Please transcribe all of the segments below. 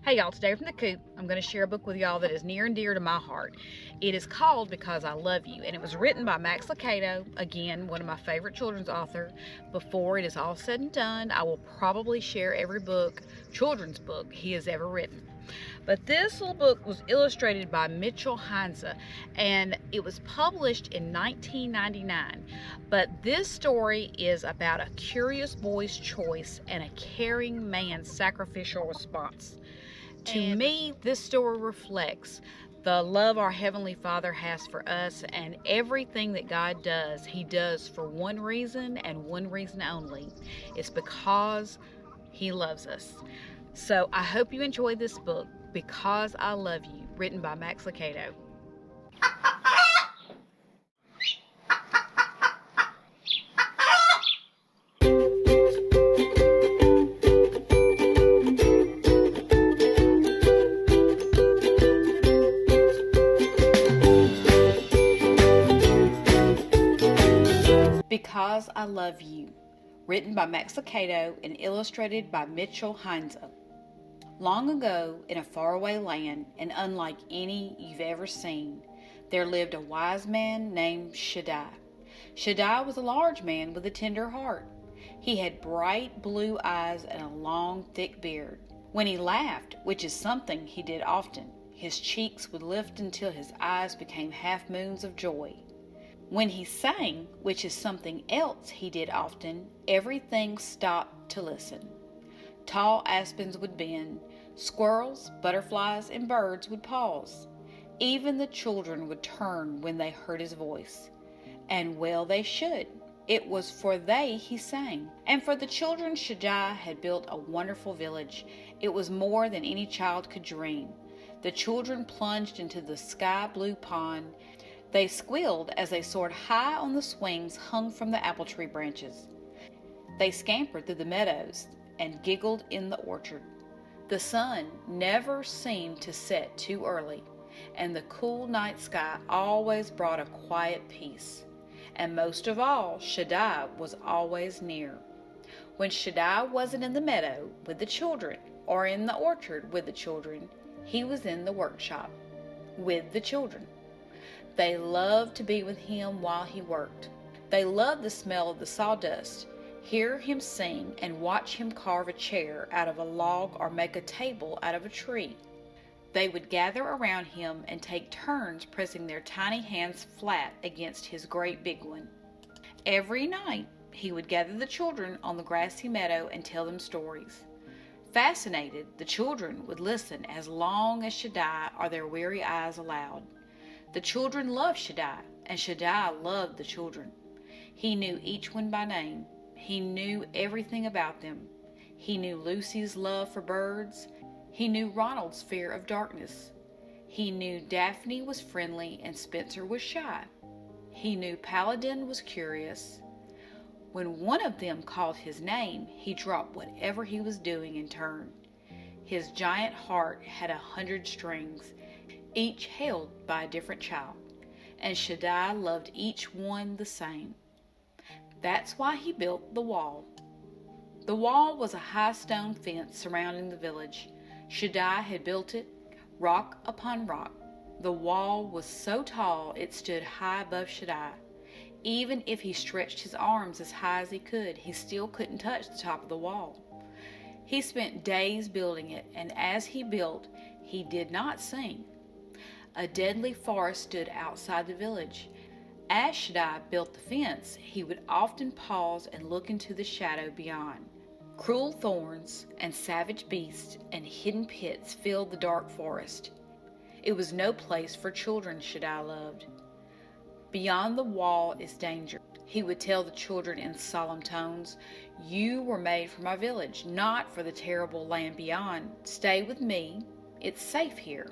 Hey y'all, today from the Coop, I'm going to share a book with y'all that is near and dear to my heart. It is called Because I Love You, and it was written by Max Lucado, again, one of my favorite children's authors. Before it is all said and done, I will probably share every children's book he has ever written. But this little book was illustrated by Mitchell Heinze, and it was published in 1999. But this story is about a curious boy's choice and a caring man's sacrificial response. To me, this story reflects the love our Heavenly Father has for us, and everything that God does, He does for one reason and one reason only. It's because He loves us. So I hope you enjoyed this book, Because I Love You, written by Max Lucado. Because I Love You, written by Max Lucado and illustrated by Mitchell Heinze. Long ago, in a faraway land, and unlike any you've ever seen, there lived a wise man named Shaddai. Shaddai was a large man with a tender heart. He had bright blue eyes and a long, thick beard. When he laughed, which is something he did often, his cheeks would lift until his eyes became half moons of joy. When he sang, which is something else he did often, everything stopped to listen. Tall aspens would bend, squirrels, butterflies, and birds would pause. Even the children would turn when they heard his voice. And well they should. It was for they he sang. And for the children Shaddai had built a wonderful village. It was more than any child could dream. The children plunged into the sky-blue pond. They squealed as they soared high on the swings hung from the apple tree branches. They scampered through the meadows and giggled in the orchard. The sun never seemed to set too early, and the cool night sky always brought a quiet peace. And most of all, Shaddai was always near. When Shaddai wasn't in the meadow with the children or in the orchard with the children, he was in the workshop with the children. They loved to be with him while he worked. They loved the smell of the sawdust, hear him sing, and watch him carve a chair out of a log or make a table out of a tree. They would gather around him and take turns pressing their tiny hands flat against his great big one. Every night, he would gather the children on the grassy meadow and tell them stories. Fascinated, the children would listen as long as Shaddai or their weary eyes allowed. The children loved Shaddai, and Shaddai loved the children. He knew each one by name. He knew everything about them. He knew Lucy's love for birds. He knew Ronald's fear of darkness. He knew Daphne was friendly and Spencer was shy. He knew Paladin was curious. When one of them called his name, he dropped whatever he was doing and turned. His giant heart had 100 strings, each held by a different child, and Shaddai loved each one the same. That's why he built the wall. The wall was a high stone fence surrounding the village. Shaddai had built it, rock upon rock. The wall was so tall it stood high above Shaddai. Even if he stretched his arms as high as he could, he still couldn't touch the top of the wall. He spent days building it, and as he built, he did not sing. A deadly forest stood outside the village. As Shaddai built the fence, he would often pause and look into the shadow beyond. Cruel thorns and savage beasts and hidden pits filled the dark forest. It was no place for children Shaddai loved. Beyond the wall is danger, he would tell the children in solemn tones. You were made for my village, not for the terrible land beyond. Stay with me. It's safe here.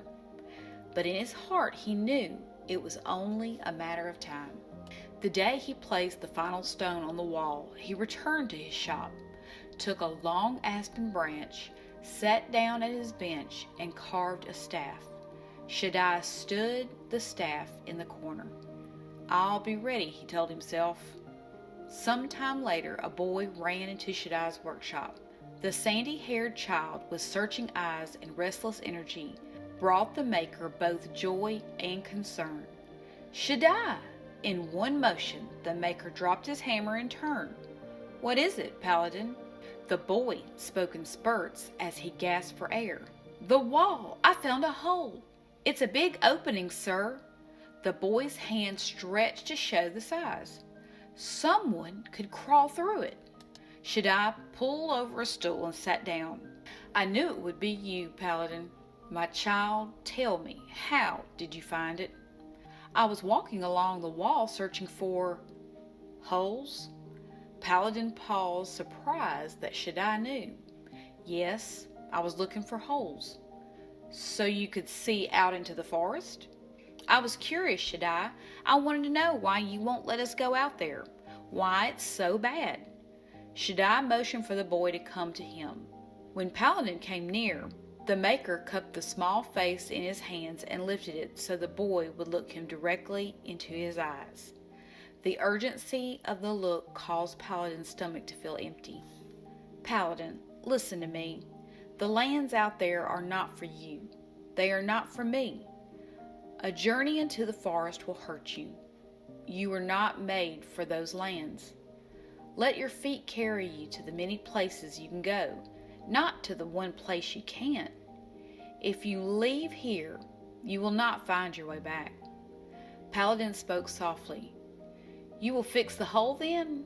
But in his heart he knew it was only a matter of time. The day he placed the final stone on the wall, he returned to his shop, took a long aspen branch, sat down at his bench, and carved a staff. Shaddai stood the staff in the corner. I'll be ready, he told himself. Some time later, a boy ran into Shaddai's workshop. The sandy-haired child with searching eyes and restless energy brought the maker both joy and concern. Shaddai! In one motion, the maker dropped his hammer and turned. What is it, Paladin? The boy spoke in spurts as he gasped for air. The wall! I found a hole! It's a big opening, sir. The boy's hand stretched to show the size. Someone could crawl through it. Shaddai pulled over a stool and sat down. I knew it would be you, Paladin. My child, tell me, how did you find it? I was walking along the wall searching for holes. Paladin paused, surprised that Shaddai knew. Yes, I was looking for holes. So you could see out into the forest? I was curious, Shaddai. I wanted to know why you won't let us go out there. Why it's so bad. Shaddai motioned for the boy to come to him. When Paladin came near, the maker cupped the small face in his hands and lifted it so the boy would look him directly into his eyes. The urgency of the look caused Paladin's stomach to feel empty. Paladin, listen to me. The lands out there are not for you. They are not for me. A journey into the forest will hurt you. You were not made for those lands. Let your feet carry you to the many places you can go, not to the one place you can't. If you leave here, you will not find your way back. Paladin spoke softly. You will fix the hole then?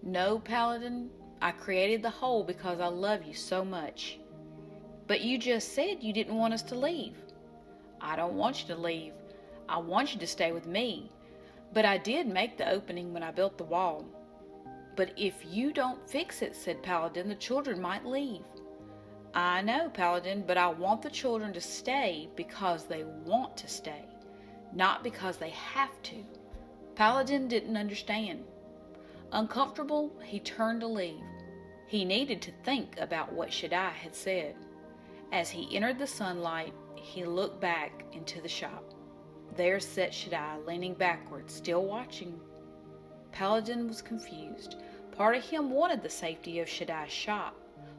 No, Paladin. I created the hole because I love you so much. But you just said you didn't want us to leave. I don't want you to leave. I want you to stay with me. But I did make the opening when I built the wall. But if you don't fix it, said Paladin, the children might leave. I know, Paladin, but I want the children to stay because they want to stay, not because they have to. Paladin didn't understand. Uncomfortable, he turned to leave. He needed to think about what Shaddai had said. As he entered the sunlight, he looked back into the shop. There sat Shaddai, leaning backward, still watching. Paladin was confused. Part of him wanted the safety of Shaddai's shop,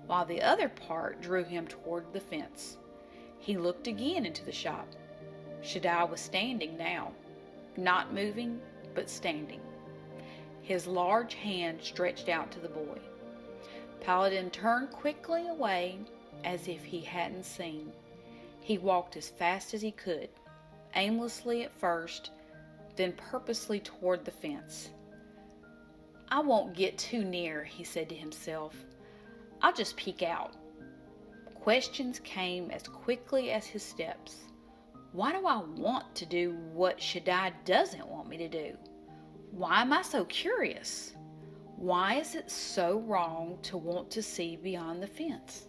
while the other part drew him toward the fence. He looked again into the shop. Shaddai was standing now, not moving, but standing. His large hand stretched out to the boy. Paladin turned quickly away as if he hadn't seen. He walked as fast as he could, aimlessly at first, then purposely toward the fence. I won't get too near, he said to himself. I'll just peek out. Questions came as quickly as his steps. Why do I want to do what Shaddai doesn't want me to do? Why am I so curious? Why is it so wrong to want to see beyond the fence?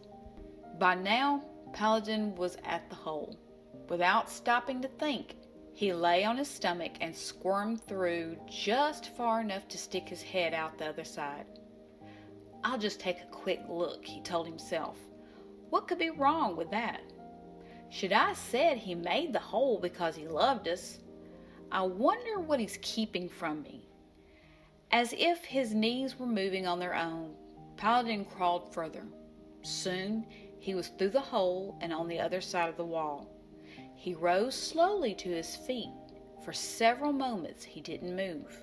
By now, Paladin was at the hole. Without stopping to think, he lay on his stomach and squirmed through just far enough to stick his head out the other side. I'll just take a quick look, he told himself. What could be wrong with that? Shaddai said he made the hole because he loved us. I wonder what he's keeping from me. As if his knees were moving on their own, Paladin crawled further. Soon he was through the hole and on the other side of the wall. He rose slowly to his feet. For several moments he didn't move.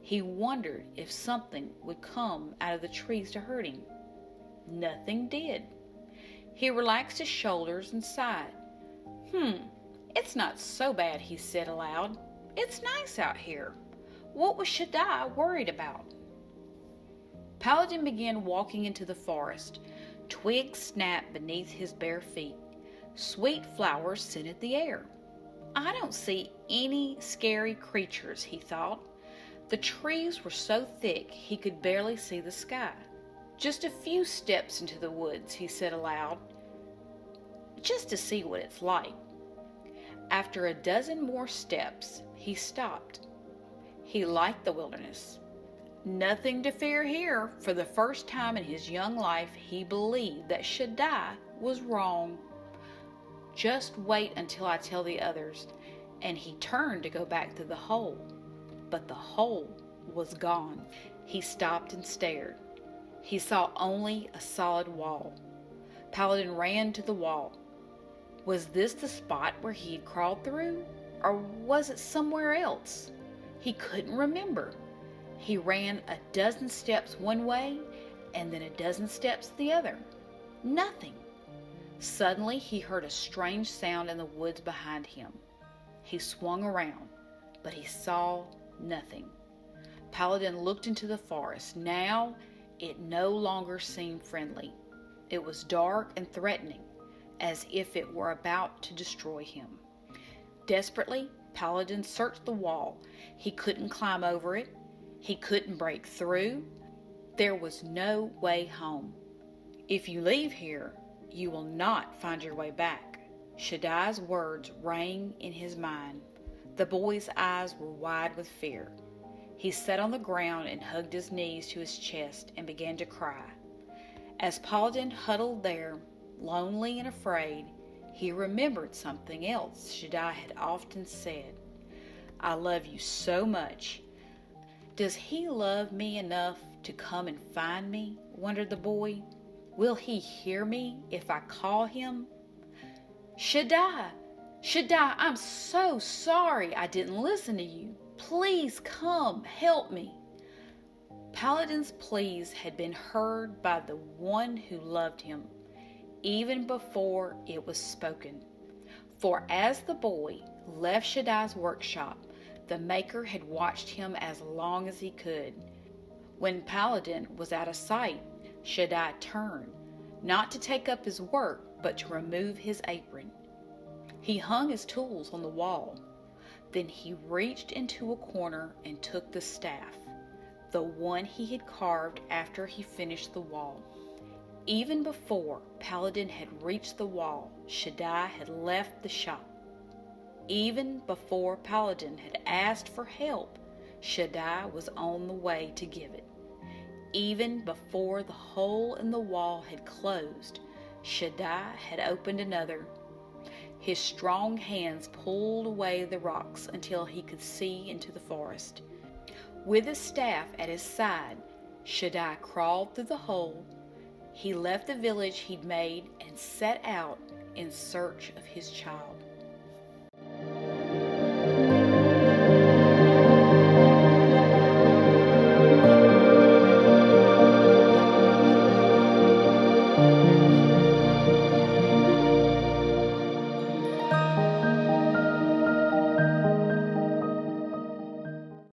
He wondered if something would come out of the trees to hurt him. Nothing did. He relaxed his shoulders and sighed. It's not so bad, he said aloud. It's nice out here. What was Shaddai worried about? Paladin began walking into the forest. Twigs snapped beneath his bare feet. Sweet flowers scented the air. I don't see any scary creatures, he thought. The trees were so thick he could barely see the sky. Just a few steps into the woods, he said aloud, just to see what it's like. After a dozen more steps, he stopped. He liked the wilderness. Nothing to fear here. For the first time in his young life, he believed that Shaddai was wrong. Just wait until I tell the others. And he turned to go back to the hole. But the hole was gone. He stopped and stared. He saw only a solid wall. Paladin ran to the wall. Was this the spot where he had crawled through? Or was it somewhere else? He couldn't remember. He ran a dozen steps one way and then a dozen steps the other. Nothing. Suddenly he heard a strange sound in the woods behind him. He swung around, but he saw nothing. Paladin looked into the forest. Now it no longer seemed friendly. It was dark and threatening, as if it were about to destroy him. Desperately, Paladin searched the wall. He couldn't climb over it. He couldn't break through. There was no way home. If you leave here, you will not find your way back. Shaddai's words rang in his mind. The boy's eyes were wide with fear. He sat on the ground and hugged his knees to his chest and began to cry. As Paladin huddled there, lonely and afraid, he remembered something else Shaddai had often said. I love you so much. Does he love me enough to come and find me? Wondered the boy. Will he hear me if I call him? Shaddai! Shaddai, I'm so sorry I didn't listen to you. Please come, help me. Paladin's pleas had been heard by the one who loved him, even before it was spoken. For as the boy left Shaddai's workshop, the Maker had watched him as long as he could. When Paladin was out of sight, Shaddai turned, not to take up his work, but to remove his apron. He hung his tools on the wall. Then he reached into a corner and took the staff, the one he had carved after he finished the wall. Even before Paladin had reached the wall, Shaddai had left the shop. Even before Paladin had asked for help, Shaddai was on the way to give it. Even before the hole in the wall had closed, Shaddai had opened another. His strong hands pulled away the rocks until he could see into the forest. With his staff at his side, Shaddai crawled through the hole. He left the village he'd made and set out in search of his child.